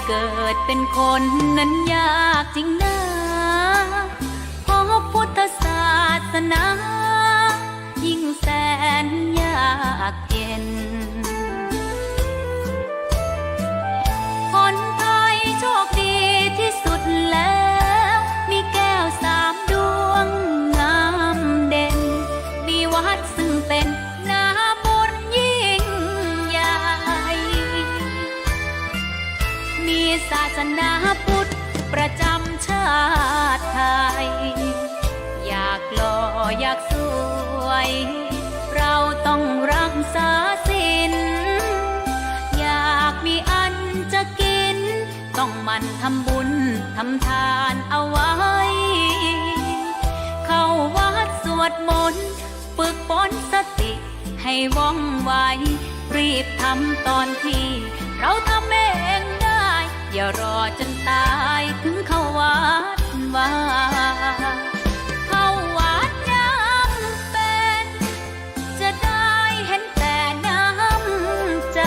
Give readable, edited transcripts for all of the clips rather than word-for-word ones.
เกิดเป็นคนนั้นยากจริงนะเพราะพุทธศาสนายิ่งแสนยากเย็นคนไทยโชคดีที่สุดแล้วมีแก้ว3 ดวงงามเด่นมีวัดซึ่งเป็นนาบุญยิ่งใหญ่มีศาสนาพุทธประจำชาติไทยอยากหล่ออยากสวยเราต้องรักษาศีลอยากมีอันจะกินต้องหมั่นทำบุญทำทานเอาไว้เข้าวัดสวดมนต์ฝึกฝนสติให้ว่องไวรีบทำตอนที่เราทำเองได้อย่ารอจนตายถึงเข้าวัดว่าเข้าวัดยามเป็นจะได้เห็นแต่น้ำใจ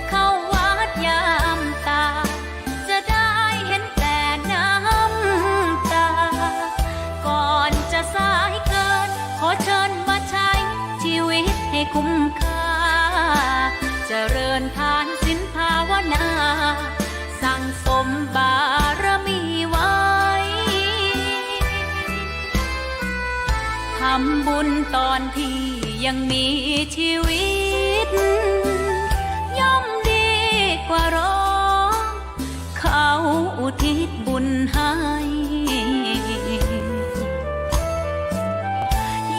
เข้าวัดยามตายจะได้เห็นแต่น้ำตาก่อนจะสายเกินขอเชิญมาใช้ชีวิตให้คุ้มค่าเจริญทานศีลภาวนาสั่งสมบารมีไว้ทำบุญตอนที่ยังมีชีวิตย่อมดีกว่ารอเขาอุทิศบุญให้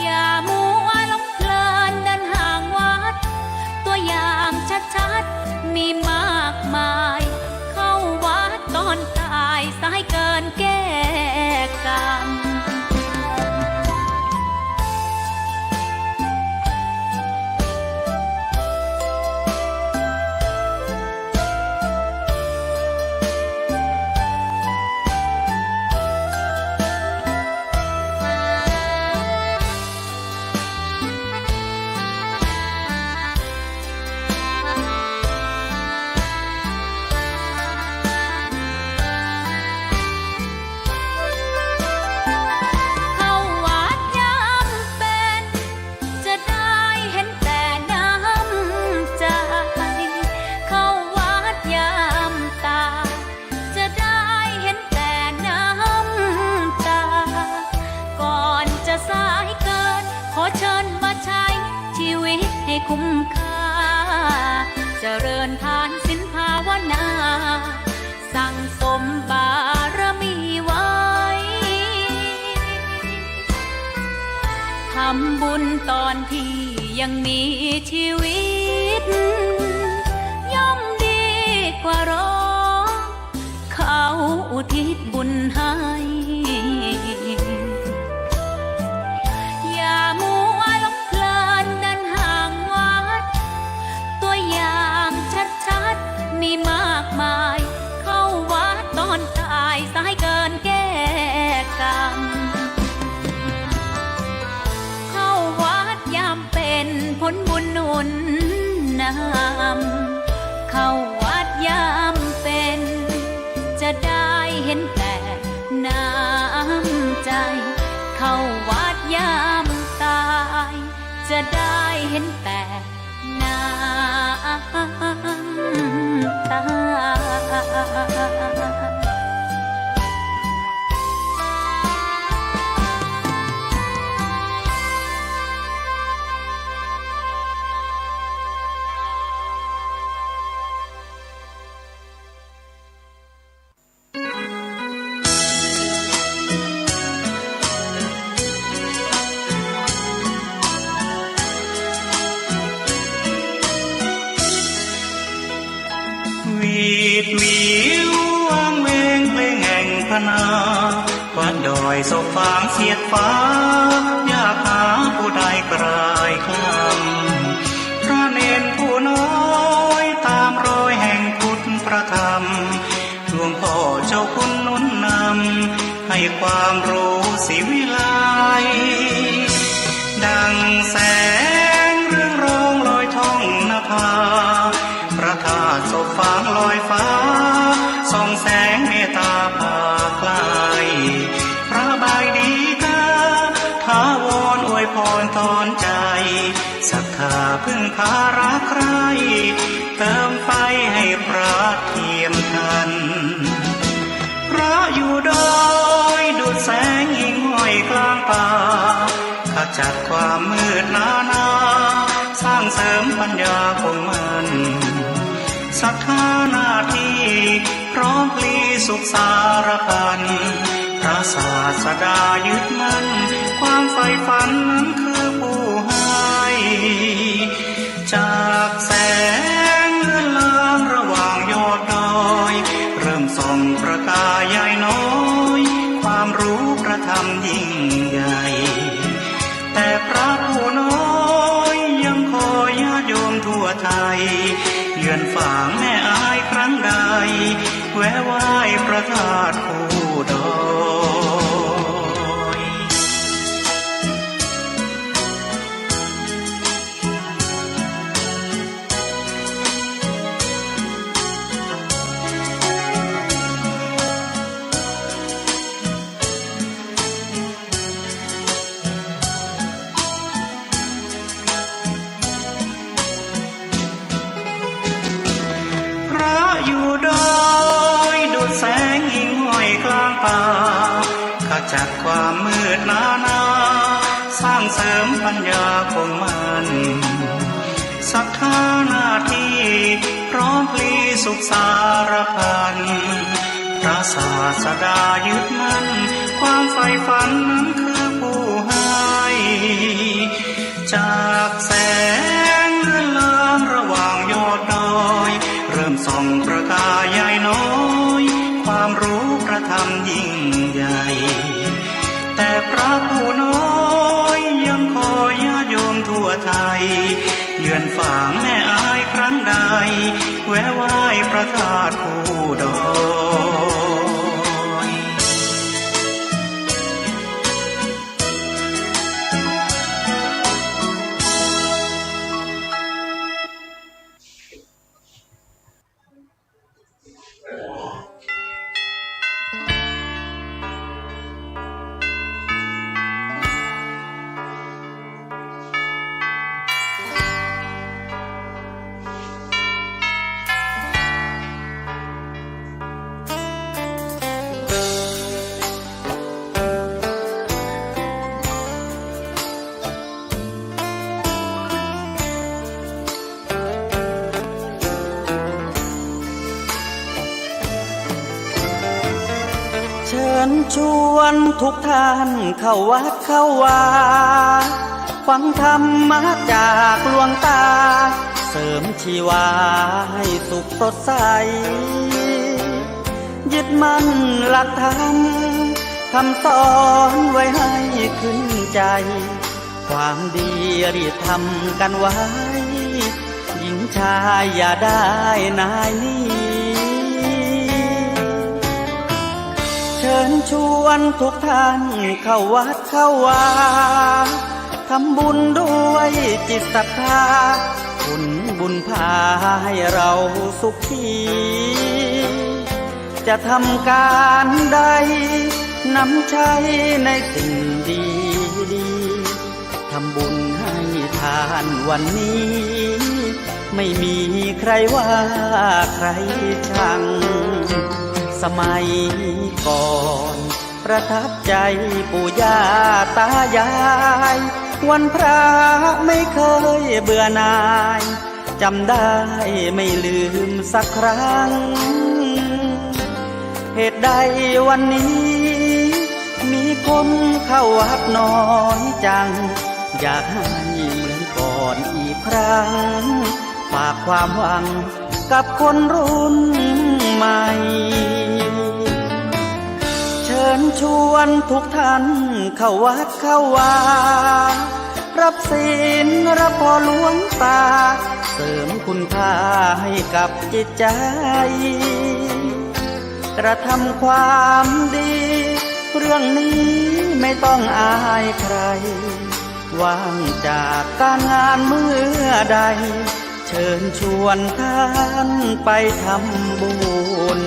อย่ามัวหลงเพลินเดินห่างวัดตัวอย่างชัดๆมีมากมายเข้าวัดตอนตายสายเกินแก้กรรมคุ้มค่าเจริญทานศีลภาวนาสั่งสมบารมีไว้ทำบุญตอนที่ยังมีชีวิตย่อมดีกว่ารอเขาอุทิศบุญให้อย่ามัวหลงเพลินเดินห่างวัดตัวอย่างชัดๆมีมากมายเข้าวัดตอนตายสายเกินแก้กรรมเข้าวัดยามเป็นผลบุญหนุนนำเข้าวัดยามเป็นจะได้เห็นแต่น้ำใจเข้าวัดยามตายจะได้เห็นแต่น้ น้ำตาวิววางเวงเพลงแห่งพนาวัดดอยโซฟางเสียดฟ้าอยากหาผู้ใดกลายคลำพระเนรผู้น้อยตามรอยแห่งพุทธประธรรมหลวงพ่อเจ้าคุณนุนนำให้ความรู้สิวิไลดังแสงเรื่องรองลอยท่องนภาพระธาตุโซฟางลอยฟ้าส่องแสงเมตตาพาไกลพระบายดีกาท้าวรอวยพรตอนใจศรัทธาพึ่งพารักใครเติมไฟให้พระเทียมทันพระอยู่ดอยดุจแสงหิ่งห้อยกลางป่าขจัดความมืดหนาสร้างเสริมปัญญาคงมันศรัทธาหน้าที่พร้อมพลีสุขสารพันพระศาสดายึดมั่นความใฝ่ฝันนั้นคือผู้ให้จากแสงเลือนลางระหว่างยอดดอยเริ่มส่องประกายใหญ่น้อยความรู้ประธรรมยิ่งใหญ่แต่พระผู้น้อยยังคอยญาติโยมทั่วไทยเยือนฝั่งแม่อายครั้งใดแวะไหว้พระธาตุผู้ดอยพระอยู่ดอยดุจแสงหิ่งห้อยกลางป่าขจัดความมืดหนาสร้างเสริมปัญญาคงมันศรัทธาหน้าที่พร้อมพลีสุขสารพันพระศาสดายึดมั่นความใฝ่ฝันนั้นคือผู้ให้จากแสงเลือนลางระหว่างยอดดอยเริ่มส่องประกายใหญ่น้อยความรู้ประธรรมยิ่งใหญ่แต่พระผู้น้อยยังคอยญาติโยมทั่วไทยเยือนฝั่งแม่อายครั้งใดแวะไหว้พระธาตุผู้ดอยเชิญชวนทุกท่านเข้าวัดเข้าวาฟังธรรมะจากหลวงตาเสริมชีวาให้สุขสดใสยึดมั่นหลักธรรมคำสอนไว้ให้ขึ้นใจความดีรีบทำกันไว้หญิงชายอย่าได้นายนี้เชิญชวนทุกท่านเข้าวัดเข้าวาทำบุญด้วยจิตศรัทธาบุญพาให้เราสุขีจะทำการใดนำใช้ในสิ่งดีทำบุญให้ทานวันนี้ ไม่มีใครว่าใครชังสมัยก่อนประทับใจปู่ย่าตายายวันพระไม่เคยเบื่อหน่ายจำได้ไม่ลืมสักครั้งเหตุใดวันนี้มีคนเข้าวัดน้อยจังอยากให้เหมือนก่อนอีกครั้งฝากความหวังกับคนรุ่นใหม่เชิญชวนทุกท่านเข้าวัดเข้าวารับศีลรับพรหลวงตาเสริมคุณค่าให้กับจิตใจกระทำความดีเรื่องนี้ไม่ต้องอายใครว่างจากการงานเมื่อใดเชิญชวนท่านไปทำบุญ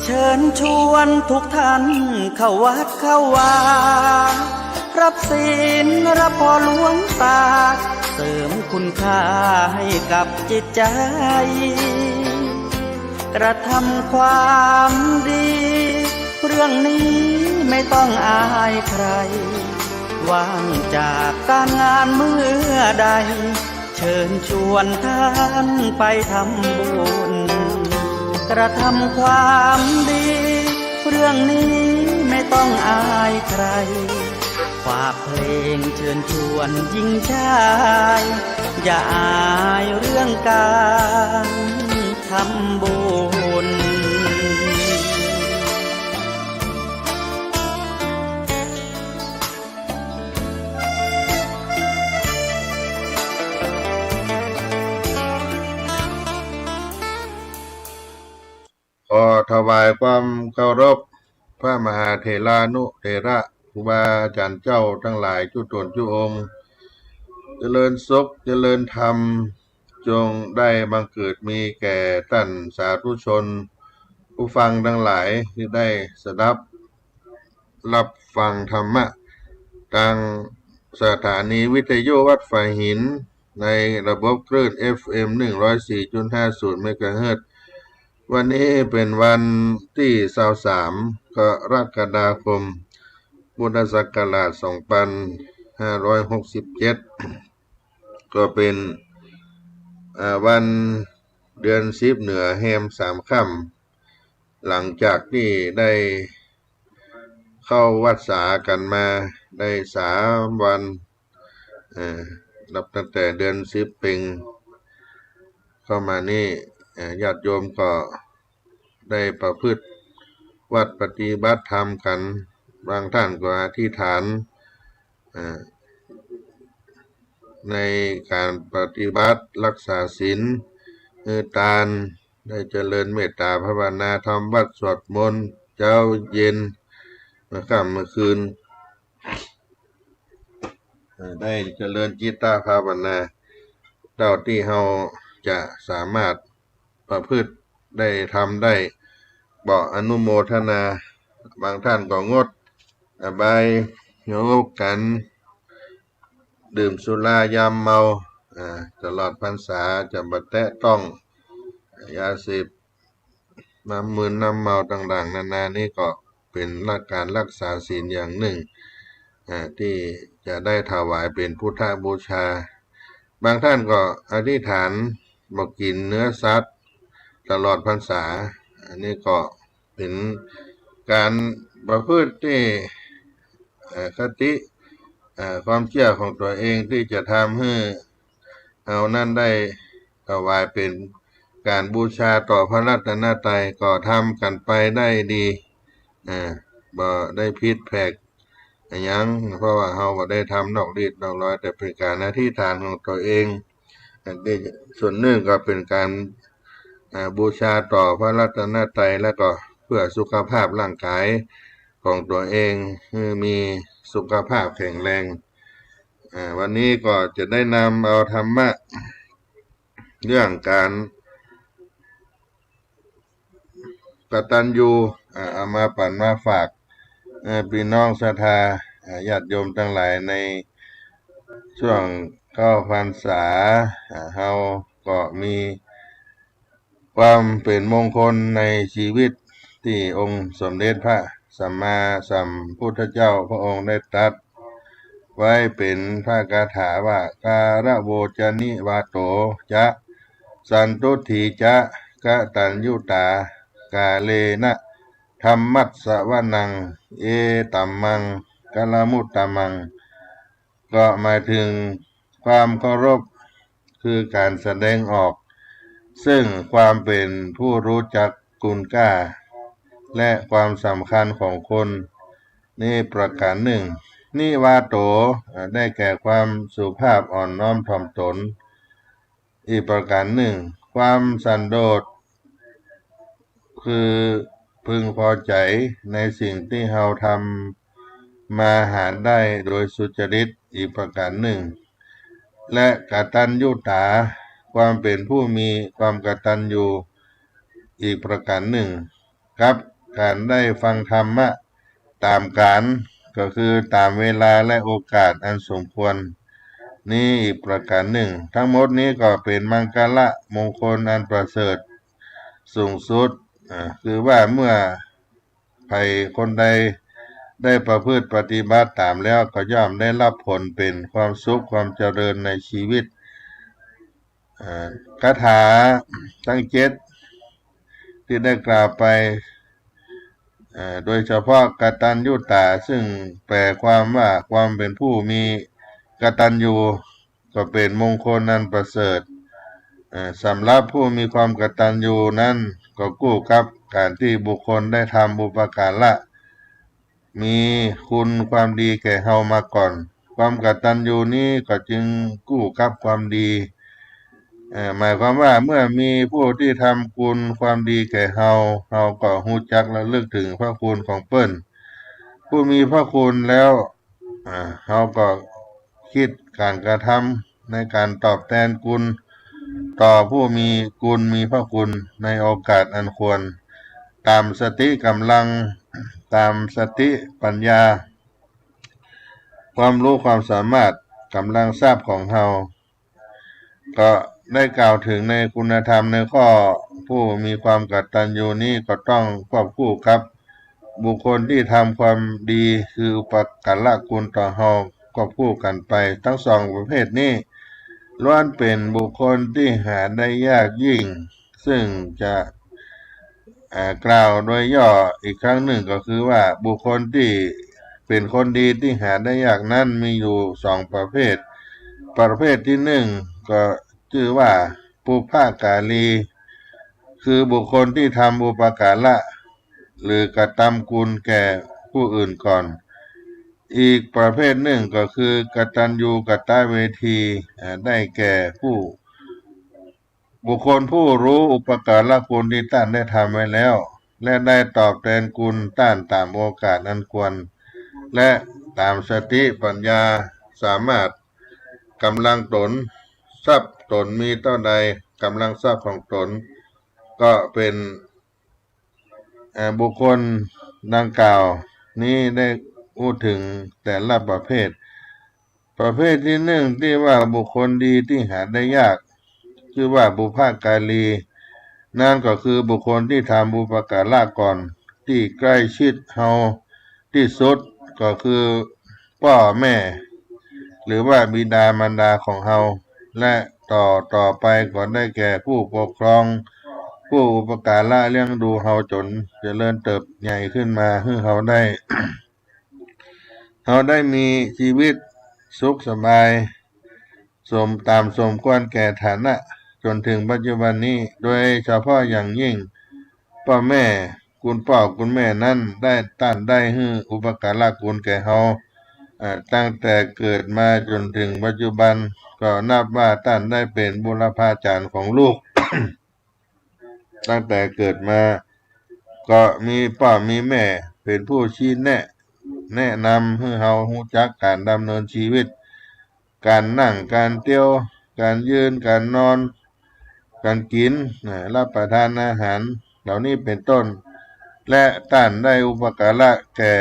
เชิญชวนทุกท่านเข้าวัดเข้าวารับศีลรับพรหลวงตาเสริมคุณค่าให้กับจิตใจกระทำความดีเรื่องนี้ไม่ต้องอายใครว่างจากการงานเมื่อใดเชิญชวนท่านไปทำบุญกระทำความดีเรื่องนี้ไม่ต้องอายใครฝากเพลงเชิญชวนยิ่งชายอย่าอายเรื่องการทำบุญขอถวายความเคารพพระมหาเถรานุเถระครูบาอาจารย์เจ้าทั้งหลายทุกตนทุกองค์เจริญสุขเจริญธรรมจงได้บังเกิดมีแก่ท่านสาธุชนผู้ฟังทั้งหลายที่ได้สดับรับฟังธรรมะทางสถานีวิทยุวัดฝายหินในระบบคลื่น FM 104.50 เมกะเฮิรตซ์วันนี้เป็นวันที่23 กรกฎาคม พุทธศักราช 2567 ก็เป็นวันเดือน10เหนือแฮม3 ค่ำหลังจากที่ได้เข้าวัดสากันมาได้3 วันนับตั้งแต่เดือน10เป็นเข้ามานี่ญาติโยมก็ได้ประพฤติวัดปฏิบัติธรรมกันบางท่านก็อธิษฐานในการปฏิบัติรักษาศีลทานได้เจริญเมตตาภาวนาทำวัดสวดมนต์เช้าเย็นเมื่อค่ำเมื่อคืนได้เจริญจิตตภาวนาเท่าที่เราจะสามารถประพฤติได้ทำได้บอกอนุโมทนาบางท่านก็งดอบายโยกกันดื่มสุรายามเมาตลอดพรรษาจะบัดแตะต้องยาเสพน้ำมึนน้ำเมาต่างๆนานานี่ก็เป็นหลักการรักษาศีลอย่างหนึ่งที่จะได้ถวายเป็นพุทธบูชาบางท่านก็อธิษฐานบอกกินเนื้อสัตว์ตลอดพรรษาอันนี้ก็เป็นการประพฤติที่คติความเชื่อของตัวเองที่จะทำให้เอานั่นได้ถวายเป็นการบูชาต่อพระรัตนตรัยก็ทำกันไปได้ดีบ่ได้ผิดแผก อิหยังเพราะว่าเฮาบ่ได้ทำนอกรีดนอกร้อยแต่เป็นการอธิษฐานของตัวเองอันนี้ส่วนหนึ่งก็เป็นการบูชาต่อพระรัตนตรัยแล้วก็เพื่อสุขภาพร่างกายของตัวเองให้มีสุขภาพแข็งแรงวันนี้ก็จะได้นำเอาธรรมะเรื่องการกตัญญูเอามาปั่นมาฝากพี่น้องศรัทธาญาติโยมทั้งหลายในช่วงเข้าพรรษาเฮาก็มีความเป็นมงคลในชีวิตที่องค์สมเด็จพระสัมมาสัมพุทธเจ้าพระองค์ได้ตรัสไว้เป็นพระคาถาว่าการะโวจนิวาโตจะสันตุถีจะกตัญญูตากาเลนะธรรมัสสวนังเอตัมมังกลมุตตมังก็หมายถึงความเคารพคือการแสดงออกซึ่งความเป็นผู้รู้จักคุณค่าและความสำคัญของคนนี่ประการหนึ่งนิวาโตได้แก่ความสุภาพอ่อนน้อมถ่อมตนอีกประการหนึ่งความสันโดษคือพึงพอใจในสิ่งที่เราทำมาหาได้โดยสุจริตอีกประการหนึ่งและกตัญญูตาความเป็นผู้มีความกตัญญูอีกประการหนึ่งครับการได้ฟังธรรมะตามกาลก็คือตามเวลาและโอกาสอันสมควรนี่อีกประการหนึ่งทั้งหมดนี้ก็เป็นมังคละมงคลอันประเสริฐสูงสุดคือว่าเมื่อใครคนใดได้ประพฤติปฏิบัติตามแล้วก็ย่อมได้รับผลเป็นความสุขความเจริญในชีวิตคาถาทั้ง7ที่ได้กล่าวไปโดยเฉพาะกตัญญูตาซึ่งแปลความว่าความเป็นผู้มีกตัญญูก็เป็นมงคลนั้นประเสริฐสำหรับผู้มีความกตัญญูนั้นก็กู้กับการที่บุคคลได้ทำบุปการะมีคุณความดีแก่เฮามาก่อนความกตัญญูนี้ก็จึงกู้กับความดีหมายความว่าเมื่อมีผู้ที่ทำคุณความดีแก่เฮาก็รู้จักและลึกถึงพระคุณของเปิ้นผู้มีพระคุณแล้วเฮาก็คิดการกระทำในการตอบแทนคุณต่อผู้มีคุณมีพระคุณในโอกาสอันควรตามสติกำลังตามสติปัญญาความรู้ความสามารถกำลังทราบของเฮาก็ได้กล่าวถึงในคุณธรรมในข้อผู้มีความกตัญญูนี้ก็ต้องควบคู่กับบุคคลที่ทำความดีคืออุปการะคุณต่อเฮาควบคู่กันไปทั้งสองประเภทนี้ล้วนเป็นบุคคลที่หาได้ยากยิ่งซึ่งจะกล่าวโดยย่ออีกครั้งหนึ่งก็คือว่าบุคคลที่เป็นคนดีที่หาได้ยากนั้นมีอยู่2ประเภทที่1ก็ชื่อว่าปุพพกาลีคือบุคคลที่ทำบุปการะหรือกตัญญูคุณแก่ผู้อื่นก่อนอีกประเภทหนึ่งก็คือกตัญญูกตเวทีได้แก่บุคคลผู้รู้อุปการะคุณที่ท่านได้ทำไว้แล้วและได้ตอบแทนคุณท่านตามโอกาสอันควรและตามสติปัญญาสามารถกำลังตนทรัพย์ตนมีเท่าใดกำลังทรัพย์ของตนก็เป็นบุคคลดังกล่าวนี้ได้พูดถึงแต่ละประเภทที่หนึ่งที่ว่าบุคคลดีที่หาได้ยากชื่อว่าบุพกาลีนั่นก็คือบุคคลที่ทำบุปการะก่อนที่ใกล้ชิดเฮาที่สุดก็คือพ่อแม่หรือว่าบิดามารดาของเฮาและต่อไปก็ได้แก่ผู้ปกครองผู้อุปการะเลี้ยงดูเฮาจนเจริญเติบใหญ่ขึ้นมาให้เฮาได้ มีชีวิตสุขสบายตามสมควรแก่ฐานะจนถึงปัจจุบันนี้โดยเฉพาะอย่างยิ่งพ่อคุณแม่นั้นได้ให้อุปการะคุณแก่เฮา ตั้งแต่เกิดมาจนถึงปัจจุบันก็นับว่าท่านได้เป็นบุรพาจารย์ของลูก ตั้งแต่เกิดมาก็มีพ่อมีแม่เป็นผู้ชี้แนะนำให้เรารู้จักการดำเนินชีวิตการนั่งการเที่ยวการยืนการนอนการกินรับประทานอาหารเหล่านี้เป็นต้นและท่านได้อุปการะแก่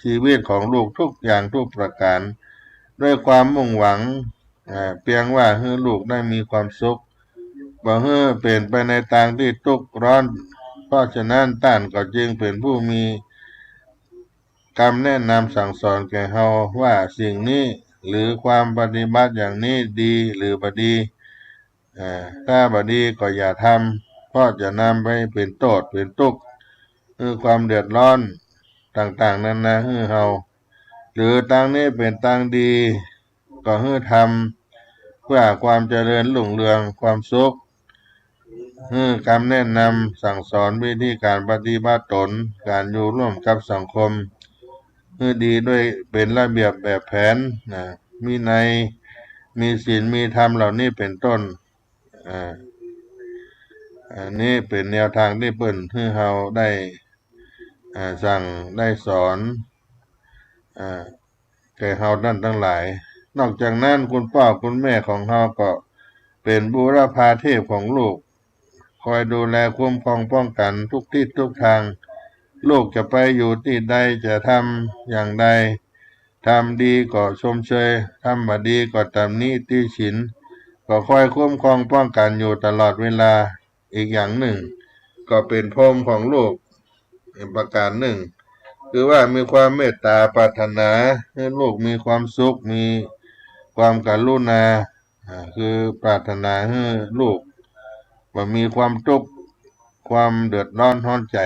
ชีวิตของลูกทุกอย่างทุกประการด้วยความมุ่งหวังเพียงว่าให้ลูกได้มีความสุขบ่ให้เป็นไปในทางที่ทุกข์ร้อนเพราะฉะนั้นท่านก็จึงเป็นผู้มีคำแนะนำสั่งสอนแก่เฮาว่าสิ่งนี้หรือความปฏิบัติอย่างนี้ดีหรือบ่ดีถ้าบ่ดีก็อย่าทำเพราะจะนำไปเป็นโทษเป็นทุกข์คือความเดือดร้อนต่างๆนั้นนะให้เฮาหรือทางนี้เป็นทางดีก็ให้ทำเพื่อความเจริญรุ่งเรืองความสุขคำแนะนำสั่งสอนวิธีการปฏิบัติตนการอยู่ร่วมกับสังคมให้ดีด้วยเป็นระเบียบแบบแผนมีในมีศีลมีธรรมเหล่านี้เป็นต้นอันนี้เป็นแนวทางที่เปิ้นให้เราได้สั่งได้สอนแก่เฮานั่นทั้งหลายนอกจากนั้นคุณพ่อคุณแม่ของเฮาก็เป็นบูรพาเทพของลูกคอยดูแลคุ้มครองป้องกันทุกทิศทุกทางลูกจะไปอยู่ที่ใดจะทำอย่างใดทำดีก็ชมเชยทำบ่ดีก็ตำหนิติฉินก็คอยคุ้มครองป้องกันอยู่ตลอดเวลาอีกอย่างหนึ่งก็เป็นพรหมของลูกประการหนึ่งคือว่ามีความเมตตาปรารถนาให้ลูกมีความสุขมีความกรุณาคือปรารถนาให้ลูกว่ามีความทุกข์ความเดือดร้อนร้อนใจ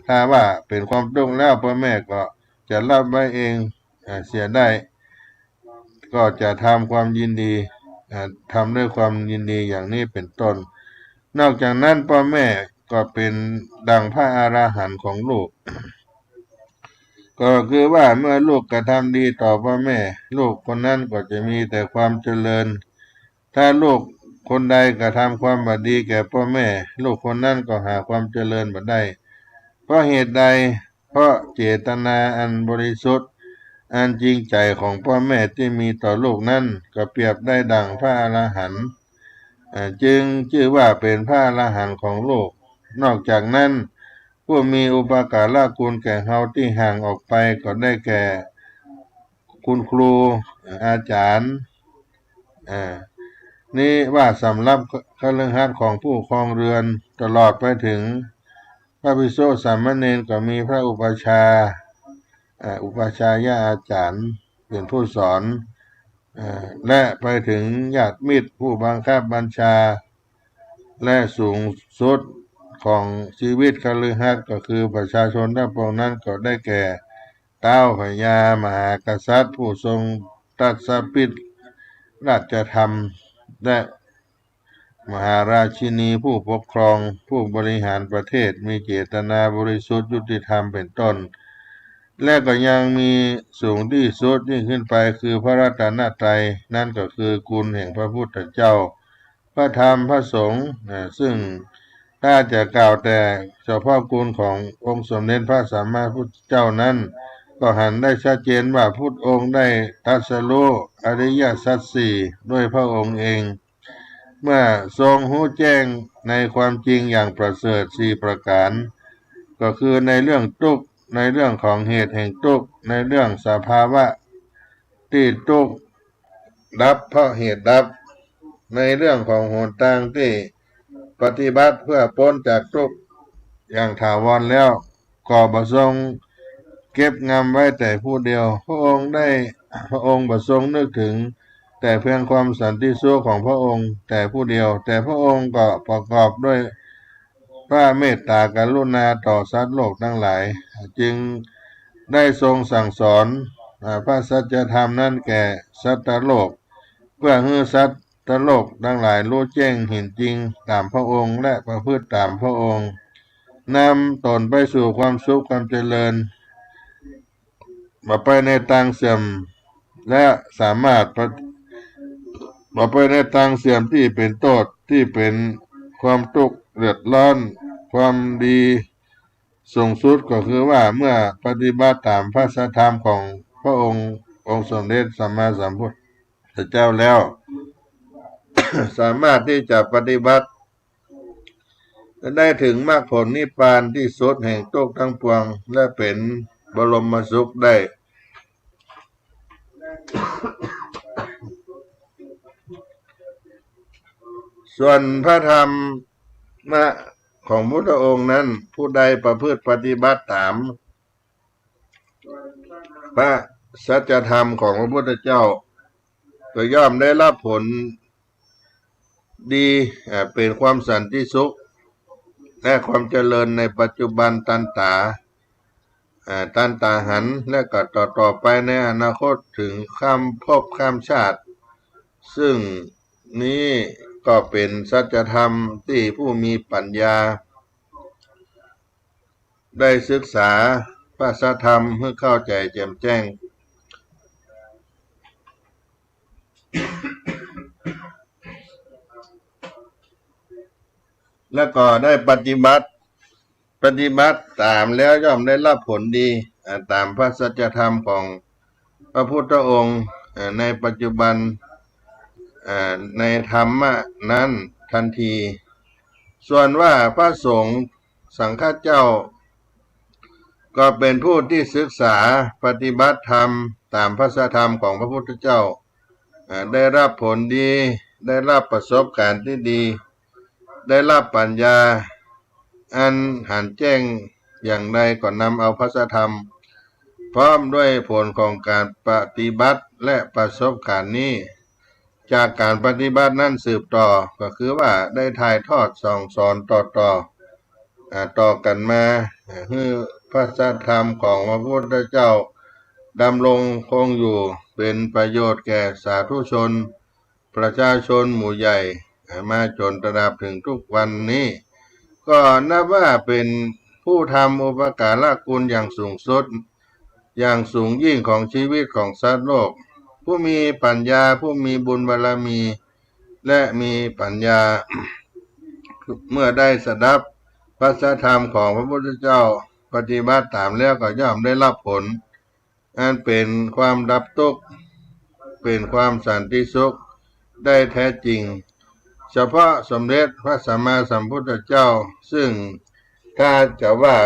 ถ้าว่าเป็นความทุกข์แล้วพ่อแม่ก็จะรับไว้เองเสียได้ก็จะทำความยินดีทำด้วยความยินดีอย่างนี้เป็นต้นนอกจากนั้นพ่อแม่ก็เป็นดังพระอรหันต์ของลูก ก็คือว่าเมื่อลูกกระทำดีต่อพ่อแม่ลูกคนนั้นก็จะมีแต่ความเจริญถ้าลูกคนใดกระทำความบดีแก่พ่อแม่ลูกคนนั้นก็หาความเจริญบ่ได้เพราะเหตุใดเพราะเจตนาอันบริสุทธิ์อันจริงใจของพ่อแม่ที่มีต่อลูกนั้นก็เปรียบได้ดังพระอรหันต์จึงชื่อว่าเป็นพระอรหันต์ของลูกนอกจากนั้นผู้มีอุปการะคุณแก่เฮาที่ห่างออกไปก็ได้แก่คุณครูอาจารย์นี่ว่าสำหรับคฤหัสถ์ของผู้ครองเรือนตลอดไปถึงพระภิกษุสามเณรก็มีพระอุปัชฌาย์อุปัชฌายะอาจารย์เป็นผู้สอนและไปถึงญาติมิตรผู้บังคับบัญชาและสูงสุดของชีวิตคฤหัสถ์ก็คือประชาชนทั้งปวงนั้นก็ได้แก่เท้าพญามหากษัตริย์ผู้ทรงตรัสปิฎราชธรรมและมหาราชินีผู้ปกครองผู้บริหารประเทศมีเจตนาบริสุทธิ์ยุติธรรมเป็นต้นและก็ยังมีสูงที่สุดยิ่งขึ้นไปคือพระรัตนตรัยนั่นก็คือคุณแห่งพระพุทธเจ้าพระธรรมพระสงฆ์ซึ่งถ้าจะกล่าวแต่เฉพาะคุณขององค์สมเด็จพระสัมมาสัมพุทธเจ้านั้นก็หันได้ชัดเจนว่าพุทธองค์ได้ตรัสรู้อริยสัจสี่ด้วยพระองค์เองเมื่อทรงรู้แจ้งในความจริงอย่างประเสริฐสี่ประการก็คือในเรื่องทุกข์ในเรื่องของเหตุแห่งทุกข์ในเรื่องสภาวะที่ทุกข์ดับเพราะเหตุดับในเรื่องของหนทางที่ปฏิบัติเพื่อพ้นจากทุกข์อย่างถาวรแล้วก็บ่ทรงเก็บงำไว้แต่ผู้เดียวพระองค์บ่ทรงนึกถึงแต่เพียงความสันติสุขของพระองค์แต่ผู้เดียวแต่พระองค์ก็ประกอบด้วยพระเมตตากรุณาต่อสัตว์โลกทั้งหลายจึงได้ทรงสั่งสอนพระสัจธรรมนั้นแก่สัตว์โลกเพื่อให้สัตว์โลกทั้งหลายรู้แจ้งเห็นจริงตามพระองค์และประพฤติตามพระองค์นำตนไปสู่ความสุขความเจริญมาไปในทางเสื่อม และสามารถบ่ไปในทางเสื่อมที่เป็นโทษที่เป็นความทุกข์เดือดร้อนความดีสูงสุดก็คือว่าเมื่อปฏิบัติตามพระสัทธรรมของพระองค์สมเด็จสัมมาสัมพุทธเจ้าแล้ว สามารถที่จะปฏิบัติได้ถึงมรรคผลนิพพานที่สุดแห่งทุกข์ทั้งปวงและเป็นบรมสุขได้ ส่วนพระธรรมของพุทธองค์นั้นผู้ใดประพฤติปฏิบัติตามพระสัจธรรมของพระพุทธเจ้าก็ย่อมได้รับผลดีเป็นความสันติสุขและความเจริญในปัจจุบันตันตาหันและก็ต่อไปในอนาคตถึงข้ามภพข้ามชาติซึ่งนี้ก็เป็นสัจธรรมที่ผู้มีปัญญาได้ศึกษาพระสัทธรรมเพื่อเข้าใจแจ่มแจ้งแล้วก็ได้ปฏิบัติตามแล้วย่อมได้รับผลดีตามพระสัจธรรมของพระพุทธองค์ในปัจจุบันในธรรมะนั้นทันที ส่วนว่าพระสงฆ์สังฆเจ้าก็เป็นผู้ที่ศึกษาปฏิบัติธรรมตามพระสัทธรรมของพระพุทธเจ้าได้รับผลดีได้รับประสบการณ์ที่ดีได้รับปัญญาอันหันแจ้งอย่างใดก็นำเอาพระสัทธรรมพร้อมด้วยผลของการปฏิบัติและประสบการณ์นี้จากการปฏิบัตินั้นสืบต่อก็คือว่าได้ถ่ายทอดสั่งสอนต่อกันมาคือพระสัทธรรมของพระพุทธเจ้าดำรงคงอยู่เป็นประโยชน์แก่สาธุชนประชาชนหมู่ใหญ่มาจนตราบถึงทุกวันนี้ก็นับว่าเป็นผู้ทำอุปการะคุณอย่างสูงสุดอย่างสูงยิ่งของชีวิตของสัตว์โลกผู้มีปัญญาผู้มีบุญบารมีและมีปัญญา เมื่อได้สดับพระสัทธรรมของพระพุทธเจ้าปฏิบัติตามแล้วก็ย่อมได้รับผลอันเป็นความดับทุกข์เป็นความสันติสุขได้แท้จริงเฉพาะสมเด็จพระสัมมาสัมพุทธเจ้าซึ่งถ้าจะว่า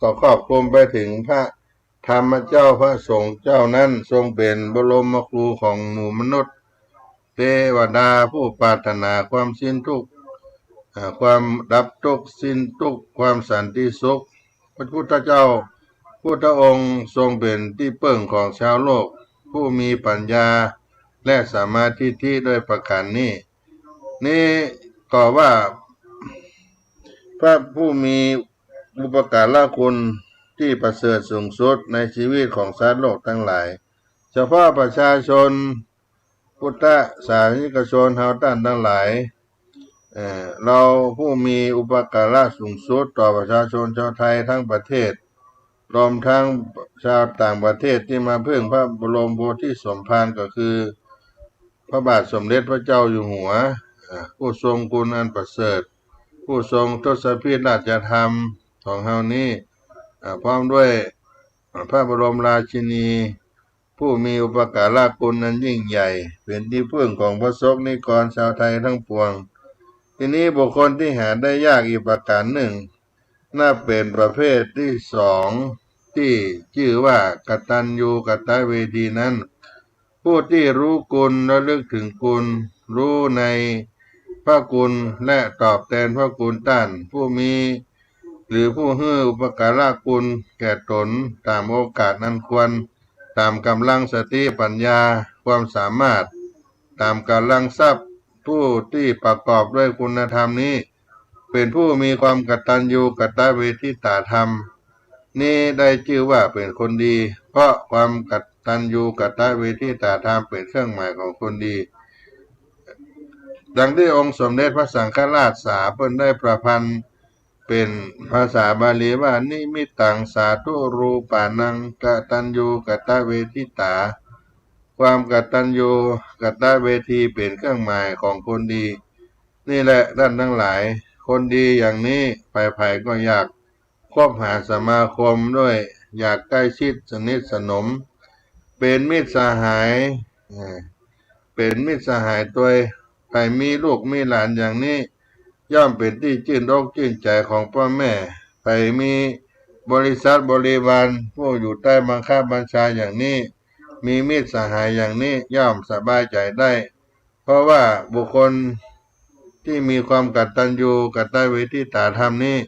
ก็ครอบคลุมไปถึงพระธรรมเจ้าพระสงฆ์เจ้านั้นทรงเป็นบรมครูของหมู่มนุษย์เทวดาผู้ปรารถนาความสิ้นทุกข์ความดับทุกข์สิ้นทุกข์ความสันติสุขพระพุทธเจ้าพุทธองค์ทรงเป็นที่เปิ้งของชาวโลกผู้มีปัญญาและสมาธิที่ด้วยประการนี้ก็ว่าพระผู้มีอุปการะคุณที่ประเสริฐสูงสุดในชีวิตของสัตว์โลกทั้งหลายเฉพาะประชาชนพุทธศาสนิกชนเฮาท่านทั้งหลายเราผู้มีอุปการะสูงสุดต่อประชาชนชาวไทยทั้งประเทศรวมทั้งชาวต่างประเทศที่มาพึ่งพระบรมโพธิสมภารก็คือพระบาทสมเด็จพระเจ้าอยู่หัวผู้ทรงคุณอันประเสริฐผู้ทรงทศพิธราชธรรมของเฮานี้พร้อมด้วยพระบรมราชินีผู้มีอุปการะคุณนั้นยิ่งใหญ่เป็นที่พึ่งของพระสงฆ์นิกรชาวไทยทั้งปวงทีนี้บุคคลที่หาได้ยากอีกประการหนึ่งน่าเป็นประเภทที่สองที่ชื่อว่ากตัญญูกตเวทีนั้นผู้ที่รู้คุณและลึกถึงคุณรู้ในพระคุณและตอบแทนพระคุณท่านผู้มีหรือผู้ให้อุปการะคุณแก่ตนตามโอกาสนั้นควรตามกำลังสติปัญญาความสามารถตามกำลังทรัพย์ผู้ที่ประกอบด้วยคุณธรรมนี้เป็นผู้มีความกตัญญูกตเวทิตาธรรมนี้ได้ชื่อว่าเป็นคนดีเพราะความกตัญญูกตเวทิตาธรรมเป็นเครื่องหมายของคนดีดังที่องค์สมเด็จพระสังฆราชสาเพิ่นได้ประพันธ์เป็นภาษาบาลีว่านิมิตังสาธุรูปานังกตัญญูกตเวทิตา ความกตัญญูกตเวทีเป็นเครื่องหมายของคนดี นี่แหละท่านทั้งหลายคนดีอย่างนี้ไผ่ๆก็อยากคบหาสมาคมด้วยอยากใกล้ชิดสนิทสนมเป็นมิตรสหายเป็นมิตรสหายตัวใครมีลูกมีหลานอย่างนี้ย่อมเป็นที่ชื่นอกชื่นใจของพ่อแม่ไปมีบริษัทบริวารผู้อยู่ใต้บังคับบัญชาอย่างนี้มีมิตรสหายอย่างนี้ย่อมสบายใจได้เพราะว่าบุคคลที่มีความกตัญญูกตเวทีตาธรรมนี้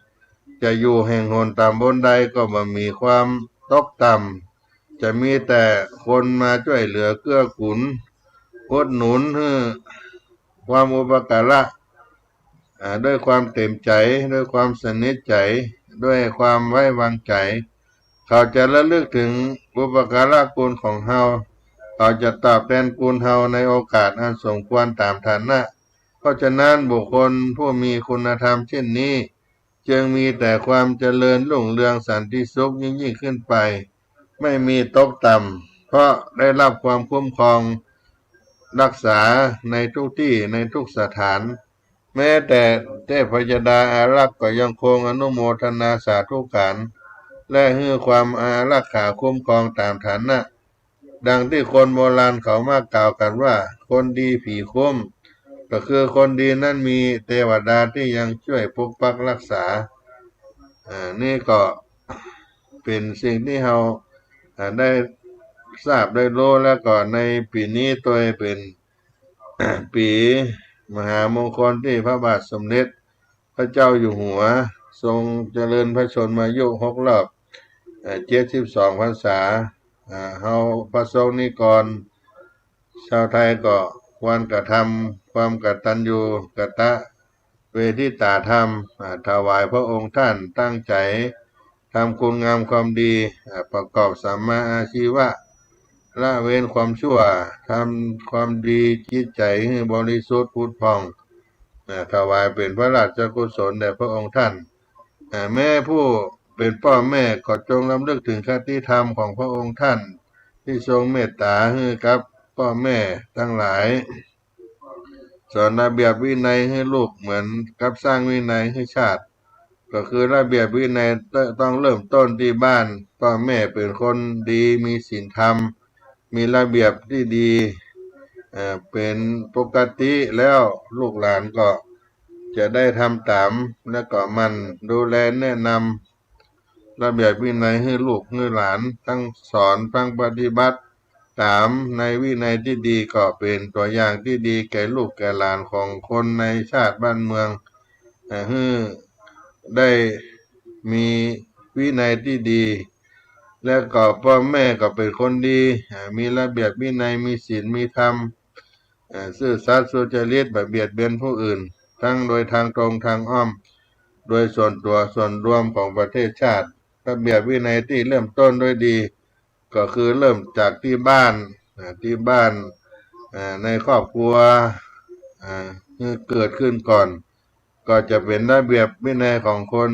จะอยู่แห่งหนตามบนใดก็บ่มีความตกต่ำจะมีแต่คนมาช่วยเหลือเกื้อกูลอุดหนุนให้ความอุปการะด้วยความเต็มใจด้วยความสนิทใจด้วยความไว้วางใจเขาจะระลึกถึงบุปการะคุณของเฮาเขาจะตอบแทนคุณเฮาในโอกาสอันสมควรตามฐานะเพราะฉะนั้นบุคคลผู้มีคุณธรรมเช่นนี้จึงมีแต่ความเจริญรุ่งเรืองสันติสุขยิ่งขึ้นไปไม่มีตกต่ำเพราะได้รับความคุ้มครองรักษาในทุกที่ในทุกสถานแม้แต่เทพยดาอารักษ์ก็ยังคงอนุโมทนาสาธุการและให้ความอารักขาคุ้มครองตามฐานะดังที่คนโบราณเขามากล่าวกันว่าคนดีผีคุ้มก็คือคนดีนั้นมีเทวดาที่ยังช่วยปกปักรักษานี่ก็เป็นสิ่งที่เราได้ทราบได้รู้แล้วก็ในปีนี้ตัวเป็น ปีมหามงคลที่พระบาทสมเด็จพระเจ้าอยู่หัวทรงเจริญพระชนมายุ6 รอบ72 พรรษาเฮาพระสงฆ์นิกรชาวไทยก็ควรกระทำความกตัญญูกตเวทิตาธรรมถวายพระองค์ท่านตั้งใจทำคุณงามความดีประกอบสัมมาอาชีวะละเว้นความชั่วทำความดีจิตใจให้บริสุทธิ์ผุดผ่องถวายเป็นพระราชกุศลแด่พระองค์ท่านแม่ผู้เป็นพ่อแม่ก็จงรำลึกถึงคติธรรมของพระองค์ท่านที่ทรงเมตตาให้กับพ่อแม่ทั้งหลายสอนระเบียบวินัยให้ลูกเหมือนกับสร้างวินัยให้ชาติก็คือระเบียบวินัยต้องเริ่มต้นที่บ้านพ่อแม่เป็นคนดีมีศีลธรรมมีระเบียบที่ดีเป็นปกติแล้วลูกหลานก็จะได้ทำตามและก็มันดูแลแนะนำระเบียบวินัยให้ลูกให้หลานทั้งสอนทั้งปฏิบัติตามในวินัยที่ดีก็เป็นตัวอย่างที่ดีแก่ลูกแก่หลานของคนในชาติบ้านเมืองให้ได้มีวินัยที่ดีและก็พ่อแม่ก็เป็นคนดีมีระเบียบวินัยมีศีลมีธรรมซื่อสัตย์สุจริตแบบเบียดเบียนผู้อื่นทั้งโดยทางตรงทางอ้อมโดยส่วนตัวส่วนรวมของประเทศชาติระเบียบวินัยที่เริ่มต้นด้วยดีก็คือเริ่มจากที่บ้านในครอบครัวเกิดขึ้นก่อนก็จะเป็นระเบียบวินัยของคน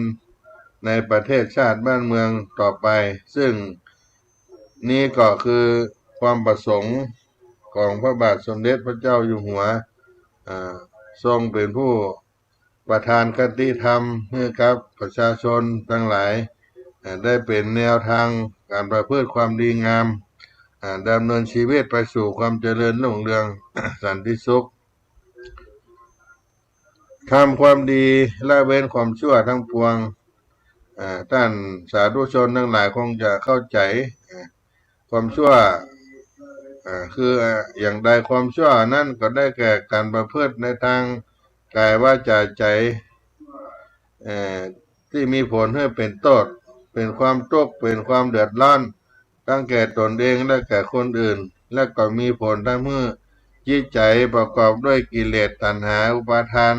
ในประเทศชาติบ้านเมืองต่อไปซึ่งนี่ก็คือความประสงค์ของพระบาทสมเด็จพระเจ้าอยู่หัวทรงเป็นผู้ประทานคติธรรมให้กับประชาชนทั้งหลายได้เป็นแนวทางการประพฤติความดีงามดำเนินชีวิตไปสู่ความเจริญรุ่งเรือง สันติสุขทำความดีละเว้นความชั่วทั้งปวงท่านสาธุชนทั้งหลายคงจะเข้าใจความชั่วคืออย่างใดความชั่วนั่นก็ได้แก่การประพฤติในทางกายวาจาใจที่มีผลให้เป็นโทษเป็นความทุกข์เป็นความเดือดร้อนทั้งแก่ตนเองและแก่คนอื่นและก็มีผลทำให้จิตใจประกอบด้วยกิเลสตัณหาอุปาทาน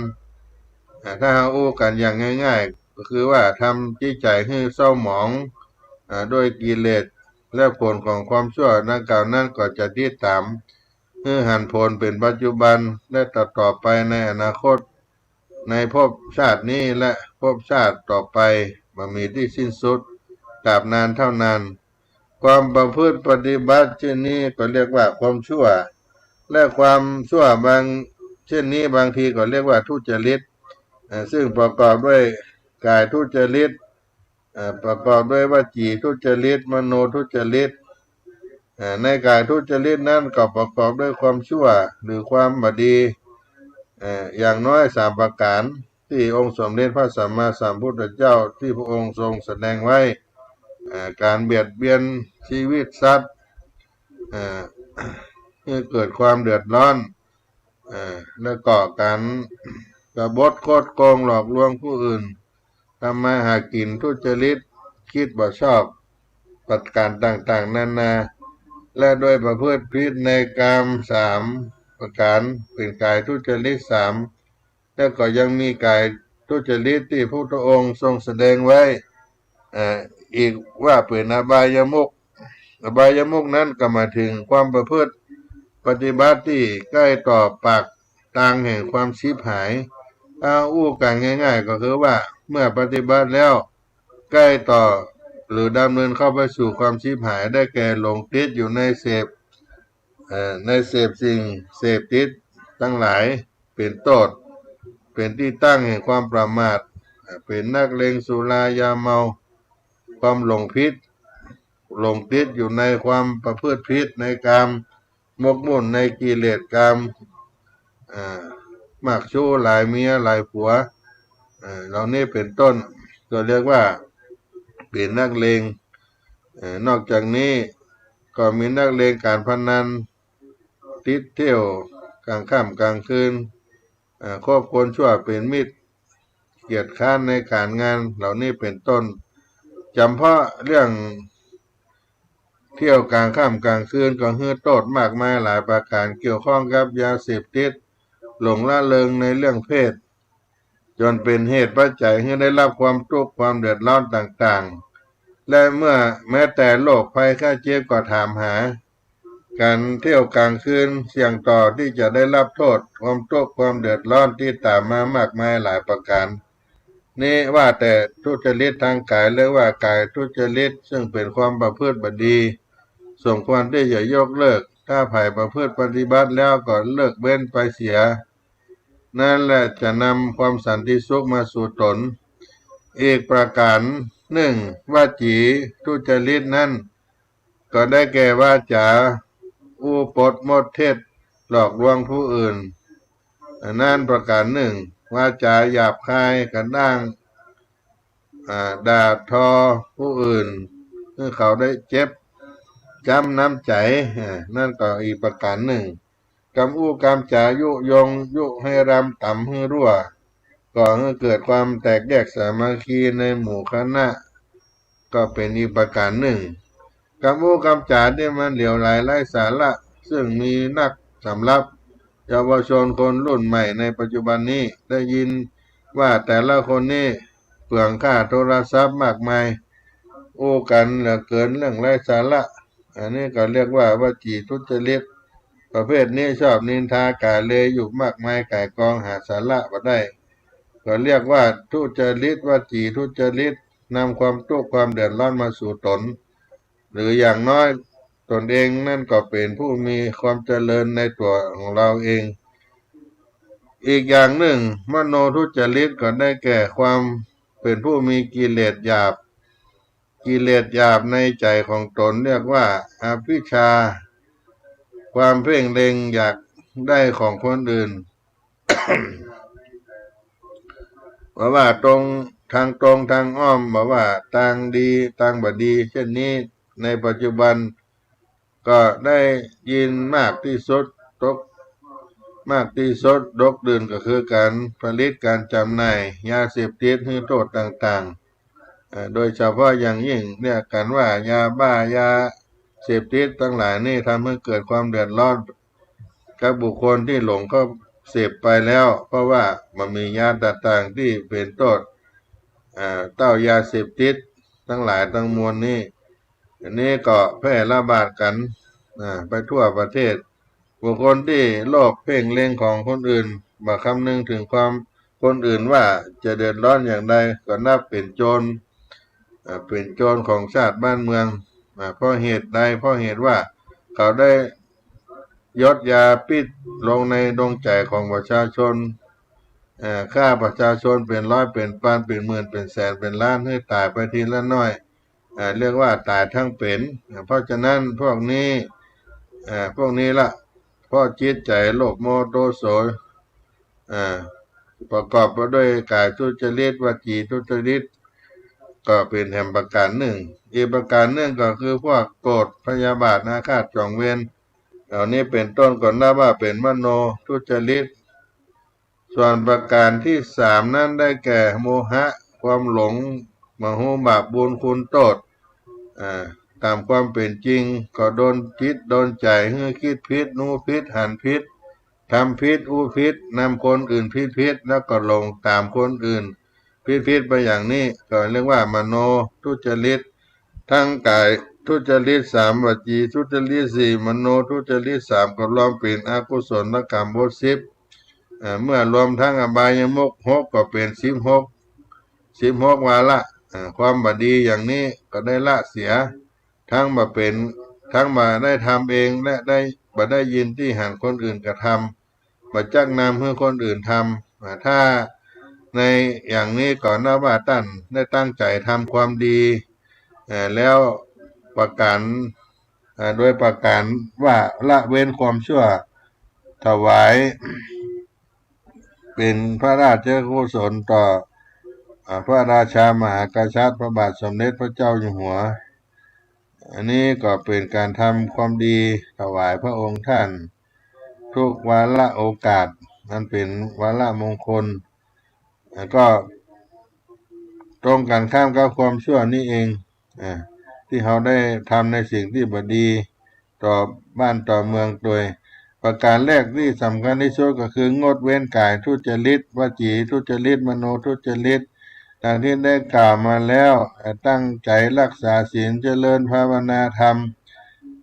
ถ้าเราอู้กันอย่างง่ายๆก็คือว่าทำจิตใจให้เศร้าหมองด้วยกิเลสและผลของความชั่วดังกล่าวนั้นก็จะติดตามเพื่อหันผลเป็นปัจจุบันและต่อไปในอนาคตในภพชาตินี้และภพชาติต่อไปมันมีที่สิ้นสุดตราบนานเท่านานเพ ความประพฤติปฏิบัติเช่นนี้ก็เรียกว่าความชั่วและความชั่วบางเช่นนี้บางทีก็เรียกว่าทุจริตซึ่งประกอบด้วยกายทุจริตประกอบด้วยวจีทุจริตมโนทุจริตในกายทุจริตนั้นก็ประกอบด้วยความชั่วหรือความบดีอย่างน้อย3ประการที่องค์สมเด็จพระสัมมาสัมพุทธเจ้าที่พระองค์ทรงแสดงไว้การเบียดเบียนชีวิตสัตว์ให้เกิดความเดือดร้อนแล้วก็การกบฏคดโกงหลอกลวงผู้อื่นทำมาหากินทุจริตคิดบ่ชอบประการต่างๆนานาและโดยประพฤติผิดในกาม3ประการเป็นกายทุจริต3แล้วก็ยังมีกายทุจริตที่พระพุทธองค์ทรงแสดงไว้อีกว่าเป็นอบายมุขอบายมุขนั้นก็หมายถึงความประพฤติปฏิบัติที่ใกล้ต่อปากทางแห่งความชิบหายอู้กันง่ายๆก็คือว่าเมื่อปฏิบัติแล้วใกล้ต่อหรือดำเนินเข้าไปสู่ความชิบหายได้แก่หลงติดอยู่ในเสพสิ่งเสพติดทั้งหลายเป็นโทษเป็นที่ตั้งแห่งความประมาทเป็นนักเลงสุรายาเมาความหลงผิดหลงติดอยู่ในความประพฤติผิดในกามหมกมุ่นในกิเลสกามมักชู้หลายเมียหลายผัวเหล่านี้เป็นต้นก็เรียกว่าเป็นนักเลงนอกจากนี้ก็มีนักเลงการพนันติดเที่ยวกลางค่ำกลางคืนคบคนชั่วเป็นมิตรเกียรติค้านในการงานเหล่านี้เป็นต้นจำเพาะเรื่องเที่ยวกลางค่ำกลางคืนก็ฮือโทษมากมายหลายประการเกี่ยวข้องกับยาเสพติดหลงละเลงในเรื่องเพศจนเป็นเหตุปัจจัยให้ได้รับความทุกข์ความเดือดร้อนต่างๆและเมื่อแม้แต่โรคภัยไข้เจ็บก็ถามหาการเที่ยวกลางคืนเสี่ยงต่อที่จะได้รับโทษความทุกข์ความเดือดร้อนที่ตามมามากมายหลายประการนี่ว่าแต่ทุจริตทางกายหรือว่ากายทุจริตซึ่งเป็นความประพฤติบดีสมควรที่จะยกเลิกถ้าไผ่ประพฤติปฏิบัติแล้วก็เลิกเว้นไปเสียนั่นแหละจะนำความสันติสุขมาสู่ตนอีกประการหนึ่งวจีทุจริตนั้นก็ได้แก่วาจาอู้ปดมดเท็จหลอกลวงผู้อื่นนั่นประการหนึ่งวาจาหยาบคายกระด้างด่าทอผู้อื่นเพื่อเขาได้เจ็บจำน้ำใจนั่นก็อีกประการหนึ่งกำอู้กำจายุยงยุให้รำต่ำให้รั่วก่อให้เกิดความแตกแยกสามัคคีในหมู่คณะก็เป็นอีกประการหนึ่งกำอู้กำจาที่มันเหลวไหลไร้สาระซึ่งมีนักสำรับเยาวชนคนรุ่นใหม่ในปัจจุบันนี้ได้ยินว่าแต่ละคนนี่เปลืองค่าโทรศัพท์มากมายโอ้กันเหลือเกินเรื่องไร้สาระอันนี้ก็เรียกว่าวจีทุจริตประเภทนี้ชอบนินทากาเลอยู่มากมายก่ายกองหาสาระมาได้ก็เรียกว่าทุจริตวจีทุจริตนำความทุกข์ความเดือดร้อนมาสู่ตนหรืออย่างน้อยตนเองนั่นก็เป็นผู้มีความเจริญในตัวของเราเองอีกอย่างหนึ่งมโนทุจริตก็ได้แก่ความเป็นผู้มีกิเลสหยาบในใจของตนเรียกว่าอภิชฌาความเพ่งเล็งอยากได้ของคนอื่น ว่าตรงทางอ้อมว่าทางดีทางบดีเช่นนี้ในปัจจุบันก็ได้ยินมากที่สุดดกดื่นก็คือการผลิตการจำหน่ายยาเสพติดให้โทษต่างๆโดยเฉพาะอย่างยิ่งเรียกกันว่ายาบ้ายาเสพติดทั้งหลายนี่ทำให้เกิดความเดือดร้อนกับบุคคลที่หลงเข้าเสพไปแล้วเพราะว่ามันมียาต่างๆที่เป็นโทษเต้ายาเสพติดทั้งหลายทั้งมวลนี้อันนี้ก็แพร่ระบาดกันไปทั่วประเทศบุคคลที่โลภเพ่งเล็งของคนอื่นบ่คำนึงถึงความคนอื่นว่าจะเดือดร้อนอย่างใดก็นับเป็นโจรของชาติบ้านเมือง เพราะเหตุใดเพราะเหตุว่าเขาได้ยศยาพิษลงในดวงใจของประชาชนฆ่าประชาชนเป็นร้อยเป็นพันเป็นหมื่นเป็นแสนเป็นล้านให้ตายไปทีละน้อยเรียกว่าตายทั้งเป็นเพราะฉะนั้นพวกนี้ละเพราะจิตใจโลภโมโทโสประกอบไปด้วยกายทุจริตวจีทุจริตก็เป็นแห่งประการหนึ่งอีกประการหนึ่งก็คือพวกโกรธพยาบาทอาฆาตจองเวรเหล่านี้เป็นต้นก่อนนับว่าเป็นมโนทุจริตส่วนประการที่สามนั้นได้แก่โมหะความหลงมโหบาปบุญคุณโทษตามความเป็นจริงก็โดนจิตโดนใจให้คิดพิษนูพิษหันพิษทำพิษอู้พิษนำคนอื่นพิษแล้วก็ลงตามคนอื่นพิษไปอย่างนี้ก็เรียกว่ามโนทุจริตทั้งกายทุจริตสามวจีทุจริตสี่มโนทุจริตสามก็รวมเป็นอกุศลกรรมบท10เมื่อรวมทั้งอบายมุข6ก็เป็น16วาระความบดีอย่างนี้ก็ได้ละเสียทั้งมาเป็นทั้งมาได้ทำเองและได้ยินที่หันคนอื่นกระทำมาจักนำให้คนอื่นทำถ้าในอย่างนี้ก่อนนะว่าท่านได้ตั้งใจทำความดีแล้วประการโดยประการว่าละเว้นความชั่วถวายเป็นพระราชกุศลต่อพระราชามหากษัตริย์พระบาทสมเด็จพระเจ้าอยู่หัวอันนี้ก็เป็นการทำความดีถวายพระองค์ท่านทุกวาระโอกาสนั้นเป็นวาระมงคลก็ตรงกันข้ามกับความชั่วนี่เองที่เขาได้ทำในสิ่งที่บดีต่อบ้านต่อเมืองโดยประการแรกที่สำคัญที่สุดก็คืองดเว้นกายทุจริตวจีทุจริตมโนทุจริตดังที่ได้กล่าวมาแล้วตั้งใจรักษาศีลเจริญภาวนาธรรม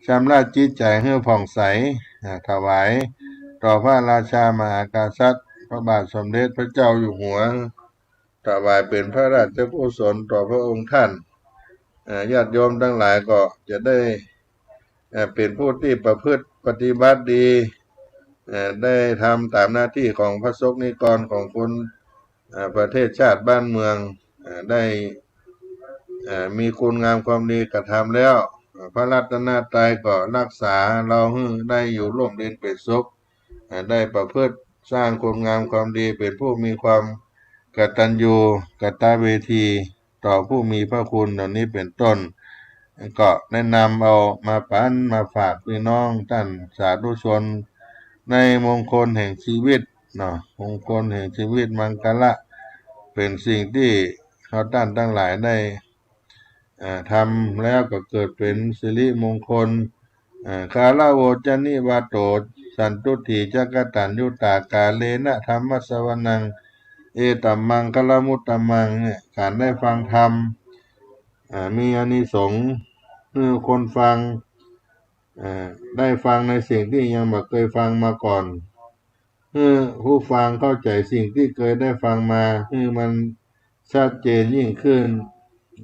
ชำระจิตใจให้ผ่องใสถวายต่อพระราชามหากษัตริย์พระบาทสมเด็จพระเจ้าอยู่หัวถวายเป็นพระราชกุศลต่อพระองค์ท่านญาติโยมทั้งหลายก็จะได้เป็นผู้ที่ประพฤติปฏิบัติดีได้ทำตามหน้าที่ของพระสงฆ์นิกรของคนประเทศชาติบ้านเมืองได้มีคุณงามความดีกระทำแล้วพระรัตนตรัยก็รักษาเราให้ได้อยู่ร่มเย็นเป็นสุขได้ประพฤติสร้างคุณงามความดีเป็นผู้มีความกตัญญูกตเวทีต่อผู้มีพระคุณเหล่านี้เป็นต้นก็แนะนำเอามาปันมาฝากพี่น้องท่านสาธุชนในมงคลแห่งชีวิตมงคลแห่งชีวิตมังกละเป็นสิ่งที่เขาท่านทั้งหลายได้ทำแล้วก็เกิดเป็นสิริมงคลคาลาโวจนิวาโตสันตุติจักตัญญูตากาเลนะธรรมสวนังเอตัมมังคลมุตตมังการได้ฟังธรรมมีอานิสงส์คือคนฟังได้ฟังในสิ่งที่ยังไม่เคยฟังมาก่อนผู้ฟังเข้าใจสิ่งที่เคยได้ฟังมามันชัดเจนยิ่งขึ้น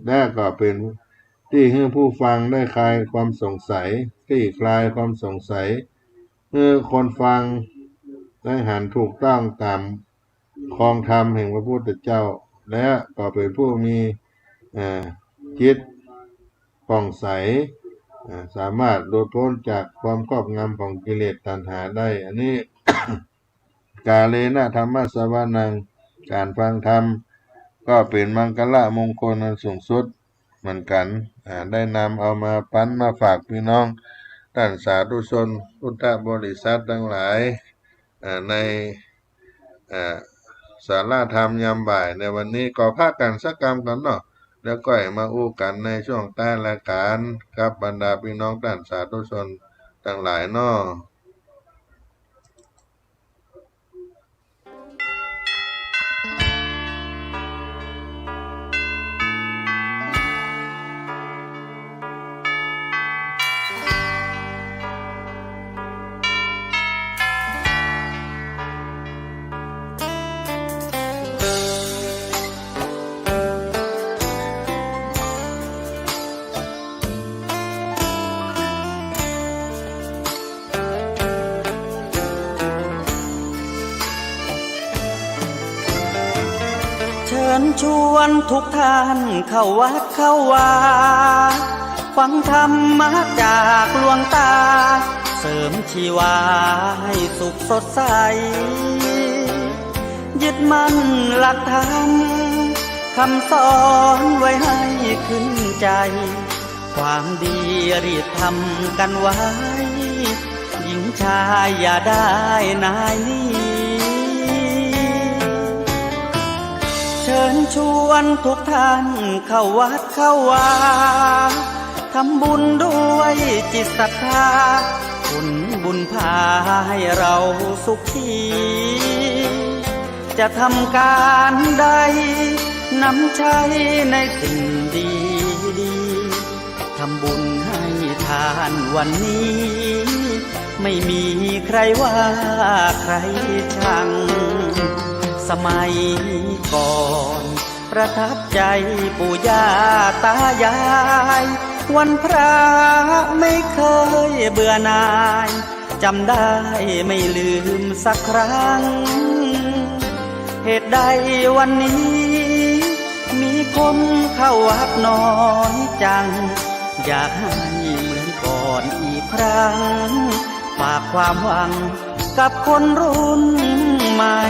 และก็เป็นที่ให้ผู้ฟังได้คลายความสงสัยที่คลายความสงสัยคนฟังได้หันถูกต้องตามครองธรรมแห่งพระพุทธเจ้าและก็เป็นผู้มีจิตผ่องใสสามารถหลุดพ้นจากความครอบงำของกิเลสตัณหาได้อันนี้ กาเลนะธรรมสวนังการฟังธรรมก็เป็นมังคละมงคลอันสูงสุดเหมือนกันได้นำเอามาปันมาฝากพี่น้องท่านสาธุชนพุทธบริษัททั้งหลายในศาลาธรรมยามบ่ายในวันนี้ก็พากันสักกรรมกันเนาะแล้วก็มาอู้กันในช่วงใต้รายการกับบรรดาพี่น้องท่านสาธุชนทั้งหลายเนาะ ญชวนทุกท่านเข้าวัดเข้าวาฟังธรรมะจากหลวงตาเสริมชีวาให้สุขสดใสยึดมั่นหลักธรรมคำสอนไว้ให้ขึ้นใจความดีรีบทำกันไว้หญิงชายอย่าได้นายนี้เชิญชวนทุกท่านเข้าวัดเข้าวาทำบุญด้วยจิตศรัทธาบุญพาให้เราสุขีจะทำการใดนำใช้ในสิ่งดีทำบุญให้ทานวันนี้ไม่มีใครว่าใครชังสมัยก่อนประทับใจปู่ย่าตายายวันพระไม่เคยเบื่อหน่ายจำได้ไม่ลืมสักครั้งเหตุใดวันนี้มีคนเข้าวัดน้อยจังอยากให้เหมือนก่อนอีกครั้งฝากความหวังกับคนรุ่นใหม่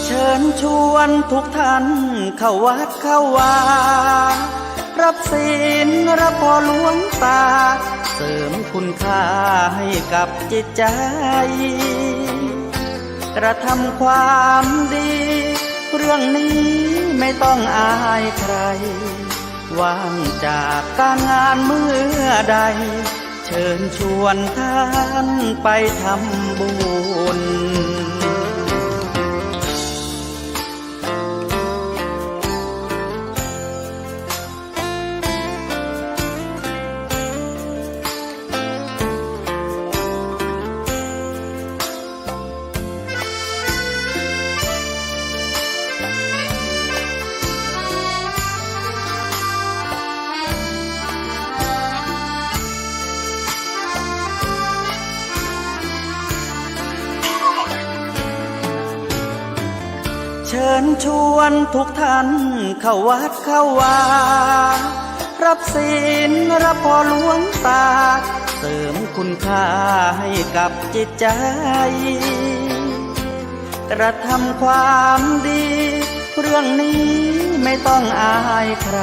เชิญชวนทุกท่านเข้าวัดเข้าวารับศีลรับพรหลวงตาเสริมคุณค่าให้กับจิตใจกระทำความดีเรื่องนี้ไม่ต้องอายใครว่างจากการงานเมื่อใดเชิญชวนท่านไปทำบุญเชิญชวนทุกท่านเข้าวัดเข้าวารับศีลรับพรหลวงตาเสริมคุณค่าให้กับจิตใจกระทำความดีเรื่องนี้ไม่ต้องอายใคร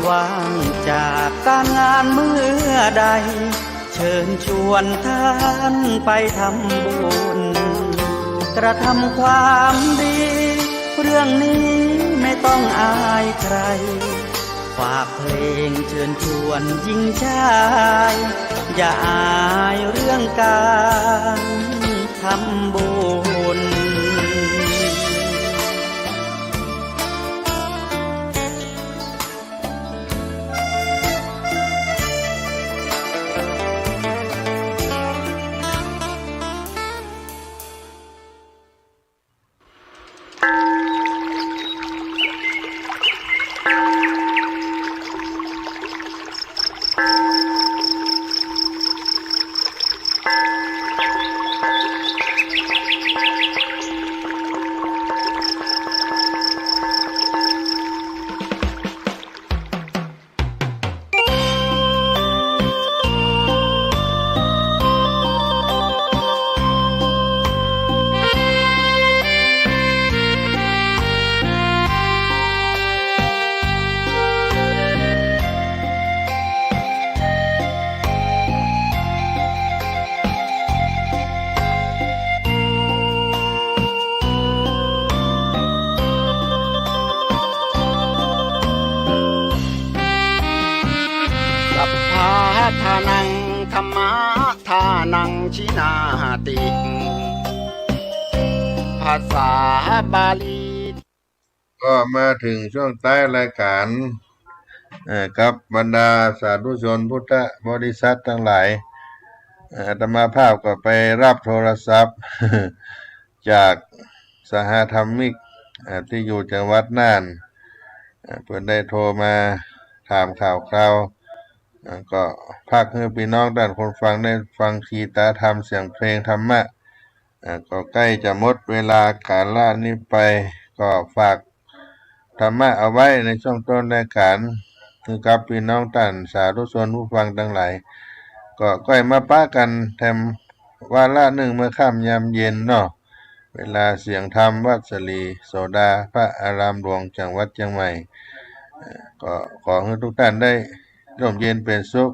ว่างจากการงานเมื่อใดเชิญชวนท่านไปทำบุญกระทำความดีเรื่องนี้ไม่ต้องอายใครฝากเพลงเชิญชวนหญิงชายอย่าอายเรื่องการทำบุญ ทานังธรรมะทานังชินาติ ภาษาบาลี ก็มาถึงช่วงท้ายรายการกับบรรดาสาธุชนพุทธบริษัททั้งหลายอาตมาภาพก็ไปรับโทรศัพท์ จากสหธรรมิกที่อยู่จังหวัดน่านเพิ่นได้โทรมาถามข่าวคราวก็ภาคให้พี่น้องด้านคนฟังได้ฟังคีตาธรรมเสียงเพลงธรรมะ ก็ใกล้จะหมดเวลาการละนี้ไปก็ฝากธรรมะเอาไว้ในช่วงต้นรายการคือกับพี่น้องท่านสาธุชนผู้ฟังทั้งหลายก็ก้อยมาป้ากันแถมวาระหนึ่งเมื่อค่ำยามเย็นเนาะเวลาเสียงธรรมวัดสลีโสดาพระอารามหลวงจังหวัดเชียงใหม่ก็ขอให้ทุกท่านได้ร่มเย็นเป็นสุข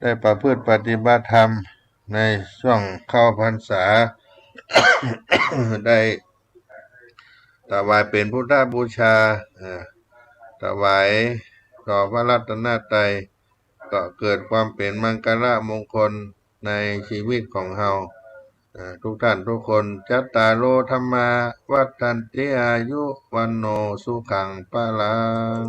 ได้ประพฤติปฏิบัติธรรมในช่วงเข้าพรรษา ได้ถวายเป็นพุทธบูชาถวายต่อพระรัตนตรัยก็เกิดความเป็นมังคละมงคลในชีวิตของเราทุกท่านทุกคนจัตตารโอธรรมาวัฏันติอายุวันโนสุขังพลัง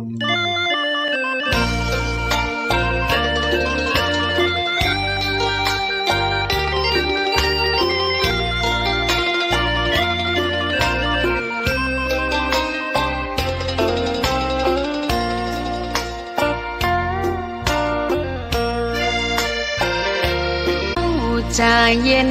ใจเย็น